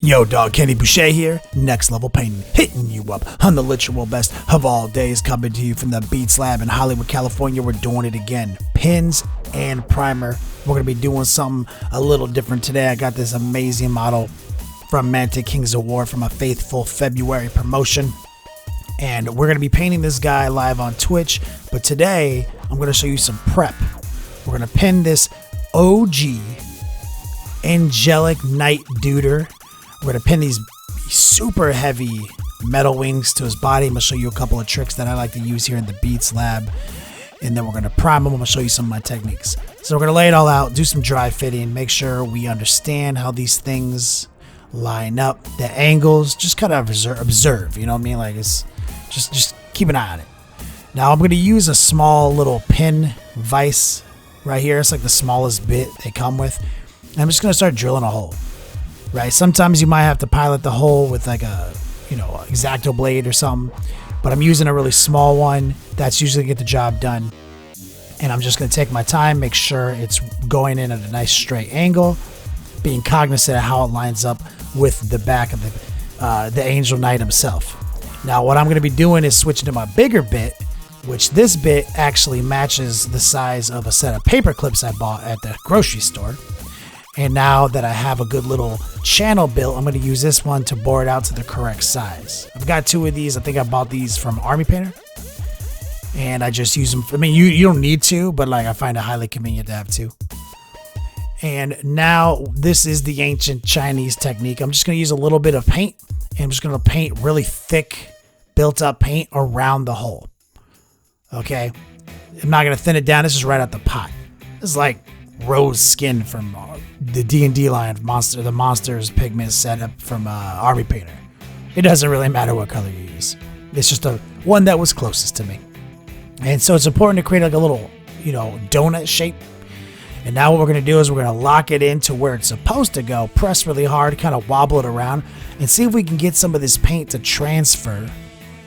Yo, dog, Kenny Boucher here. Next Level Painting, hitting you up on the literal best of all days, coming to you from the Beats Lab in Hollywood, California. We're doing it again. Pins and primer. We're going to be doing something a little different today. I got this amazing model from Mantic King's Award from a faithful February promotion. And we're going to be painting this guy live on Twitch. But today, I'm going to show you some prep. We're going to pin this OG Angelic Night Duder. We're going to pin these super heavy metal wings to his body. I'm going to show you a couple of tricks that I like to use here in the Beats Lab. And then we're going to prime them. I'm going to show you some of my techniques. So we're going to lay it all out, do some dry fitting, make sure we understand how these things line up, the angles, just kind of observe, you know what I mean? Like, it's just keep an eye on it. Now I'm going to use a small little pin vise right here. It's like the smallest bit they come with. And I'm just going to start drilling a hole. Right, sometimes you might have to pilot the hole with like a, X-Acto blade or something, but I'm using a really small one. That's usually get the job done. And I'm just going to take my time, make sure it's going in at a nice straight angle, being cognizant of how it lines up with the back of the Angel Knight himself. Now, what I'm going to be doing is switching to my bigger bit, which this bit actually matches the size of a set of paper clips I bought at the grocery store. And now that I have a good little channel built, I'm going to use this one to bore it out to the correct size. I've got two of these. I think I bought these from Army Painter. And I just use them. I mean, you don't need to, but like I find it highly convenient to have two. And now this is the ancient Chinese technique. I'm just going to use a little bit of paint. And I'm just going to paint really thick, built up paint around the hole. Okay. I'm not going to thin it down. This is right out the pot. This is like rose skin from the D&D line of the Monsters pigment setup from Army Painter. It doesn't really matter what color you use. It's just the one that was closest to me. And so it's important to create like a little, donut shape. And now what we're going to do is we're going to lock it into where it's supposed to go, press really hard, kind of wobble it around, and see if we can get some of this paint to transfer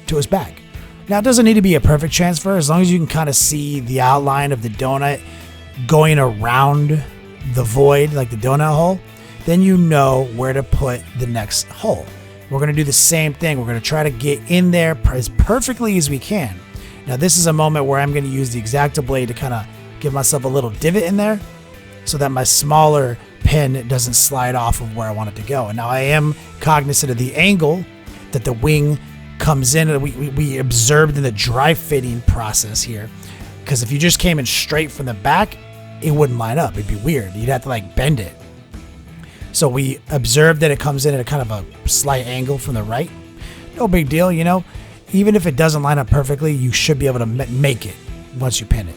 to his back. Now, it doesn't need to be a perfect transfer. As long as you can kind of see the outline of the donut going around the void, like the donut hole, then you know where to put the next hole. We're going to do the same thing. We're going to try to get in there as perfectly as we can. Now, this is a moment where I'm going to use the X-Acto blade to kind of give myself a little divot in there so that my smaller pin doesn't slide off of where I want it to go. And now I am cognizant of the angle that the wing comes in. We observed in the dry fitting process here. Because if you just came in straight from the back, it wouldn't line up. It'd be weird. You'd have to like bend it. So we observed that it comes in at a kind of a slight angle from the right. No big deal, Even if it doesn't line up perfectly, you should be able to make it once you pin it.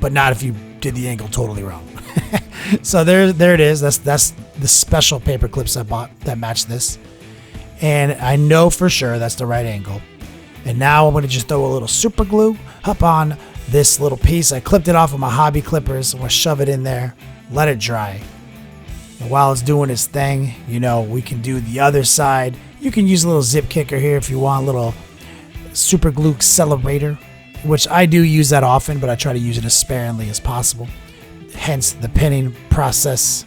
But not if you did the angle totally wrong. So there it is. That's the special paper clips I bought that match this. And I know for sure that's the right angle. And now I'm going to just throw a little super glue up on this little piece. I clipped it off with my hobby clippers. I'm going to shove it in there, let it dry. And while it's doing its thing, we can do the other side. You can use a little zip kicker here if you want, a little super glue accelerator, which I do use that often, but I try to use it as sparingly as possible. Hence the pinning process.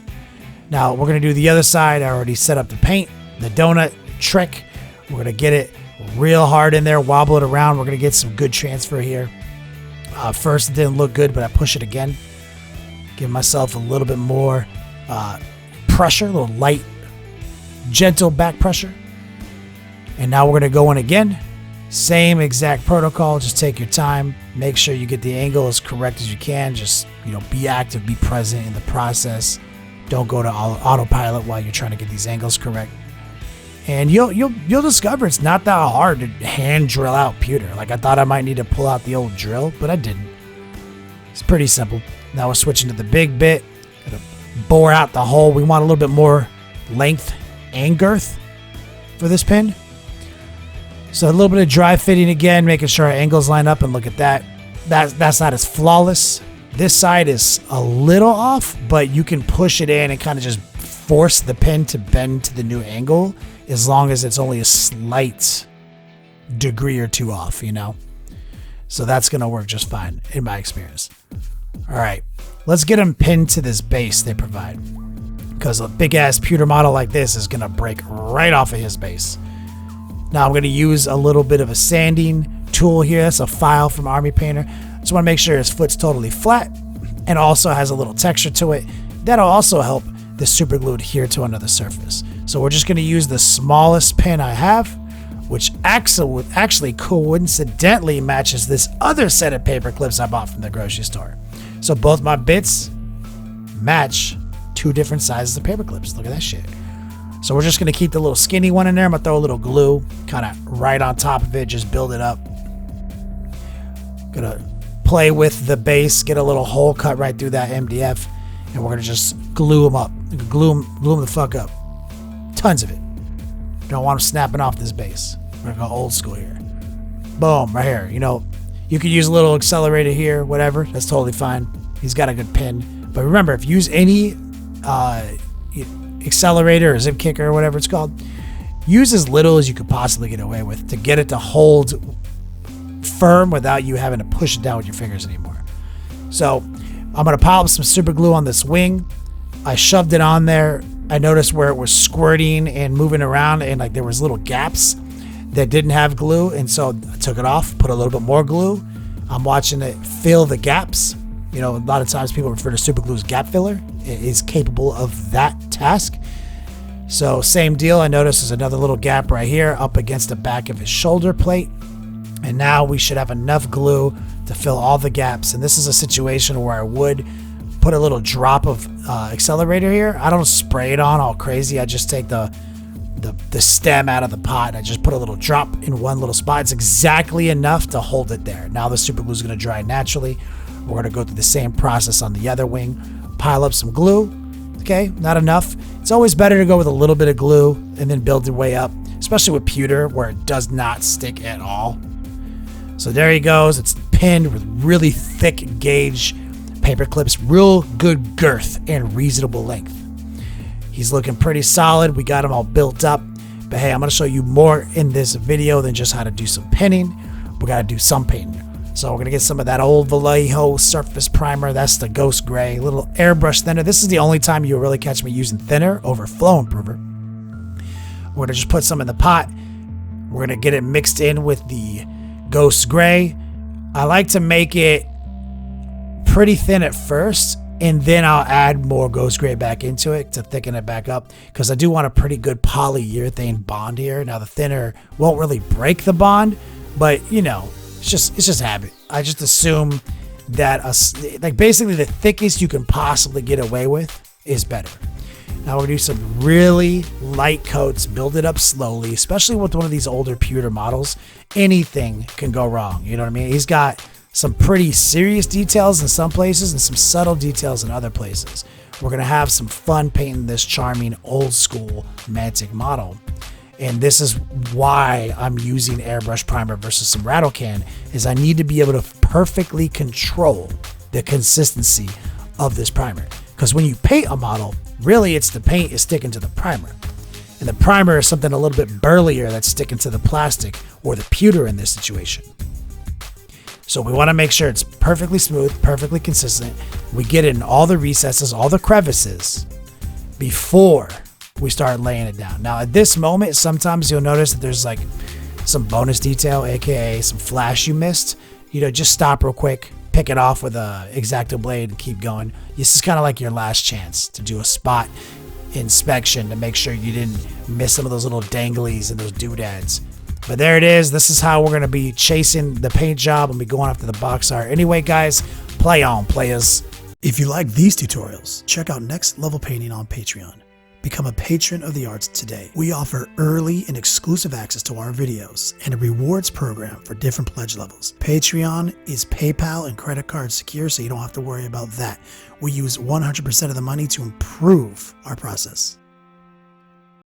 Now we're going to do the other side. I already set up the paint, the donut trick. We're going to get it real hard in there, wobble it around. We're going to get some good transfer here. First it didn't look good, but I push it again. Give myself a little bit more pressure, a little light, gentle back pressure. And now we're going to go in again. Same exact protocol. Just take your time. Make sure you get the angle as correct as you can. Just, be active, be present in the process. Don't go to autopilot while you're trying to get these angles correct. And you'll discover it's not that hard to hand drill out pewter. Like I thought I might need to pull out the old drill, but I didn't. It's pretty simple. Now we're switching to the big bit. Gonna bore out the hole. We want a little bit more length and girth for this pin. So a little bit of dry fitting again, making sure our angles line up, and look at that. That's not as flawless. This side is a little off, but you can push it in and kind of just force the pin to bend to the new angle as long as it's only a slight degree or two off, So that's going to work just fine in my experience. All right, let's get them pinned to this base they provide. because a big ass pewter model like this is going to break right off of his base. Now I'm going to use a little bit of a sanding tool here. That's a file from Army Painter. Just want to make sure his foot's totally flat and also has a little texture to it. That'll also help the super glue adhere to another surface. So we're just going to use the smallest pin I have, which actually coincidentally matches this other set of paper clips I bought from the grocery store. So both my bits match 2 different sizes of paper clips. Look at that shit. So we're just going to keep the little skinny one in there. I'm going to throw a little glue kind of right on top of it, just build it up. Going to play with the base, get a little hole cut right through that MDF, and we're going to just glue them up. Glue them the fuck up. Tons of it. Don't want them snapping off this base. We're going to go old school here. Boom, right here. You know, you could use a little accelerator here, whatever. That's totally fine. He's got a good pin. But remember, if you use any accelerator or zip kicker or whatever it's called, use as little as you could possibly get away with to get it to hold firm without you having to push it down with your fingers anymore. So I'm going to pile up some super glue on this wing. I shoved it on there. I noticed where it was squirting and moving around, and like there was little gaps that didn't have glue, and so I took it off, put a little bit more glue. I'm watching it fill the gaps. You know, a lot of times people refer to super glue as gap filler. It is capable of that task. So same deal. I noticed there's another little gap right here up against the back of his shoulder plate. And now we should have enough glue to fill all the gaps. And this is a situation where I would put a little drop of accelerator here. I don't spray it on all crazy. I just take the stem out of the pot and I just put a little drop in one little spot. It's exactly enough to hold it there. Now the super glue is going to dry naturally. We're going to go through the same process on the other wing. Pile up some glue. Okay, not enough. It's always better to go with a little bit of glue and then build your way up, especially with pewter where it does not stick at all. So there he goes. It's pinned with really thick gauge paper clips, real good girth and reasonable length. He's looking pretty solid. We got him all built up. But hey, I'm going to show you more in this video than just how to do some pinning. We got to do some painting. So we're going to get some of that old Vallejo surface primer. That's the ghost gray, little airbrush thinner. This is the only time you'll really catch me using thinner over flow improver. We're going to just put some in the pot. We're going to get it mixed in with the ghost gray. I like to make it pretty thin at first, and then I'll add more ghost gray back into it to thicken it back up, because I do want a pretty good polyurethane bond here. Now the thinner won't really break the bond, but you know, it's just habit. I just assume that like basically the thickest you can possibly get away with is better. Now we're gonna do some really light coats, build it up slowly, especially with one of these older pewter models. Anything can go wrong. You know what I mean? He's got some pretty serious details in some places and some subtle details in other places. We're going to have some fun painting this charming old school Mantic model. And this is why I'm using airbrush primer versus some rattle-can, is I need to be able to perfectly control the consistency of this primer. Because when you paint a model, really it's the paint is sticking to the primer. And the primer is something a little bit burlier that's sticking to the plastic or the pewter in this situation. So we want to make sure it's perfectly smooth, perfectly consistent. We get it in all the recesses, all the crevices before we start laying it down. Now at this moment, sometimes you'll notice that there's like some bonus detail, aka some flash you missed. You know, just stop real quick, pick it off with a X-Acto blade and keep going. This is kind of like your last chance to do a spot inspection to make sure you didn't miss some of those little danglies and those doodads. But there it is. This is how we're going to be chasing the paint job and be going after the box art. Anyway, guys, play on, players. If you like these tutorials, check out Next Level Painting on Patreon. Become a patron of the arts today. We offer early and exclusive access to our videos and a rewards program for different pledge levels. Patreon is PayPal and credit card secure, so you don't have to worry about that. We use 100% of the money to improve our process.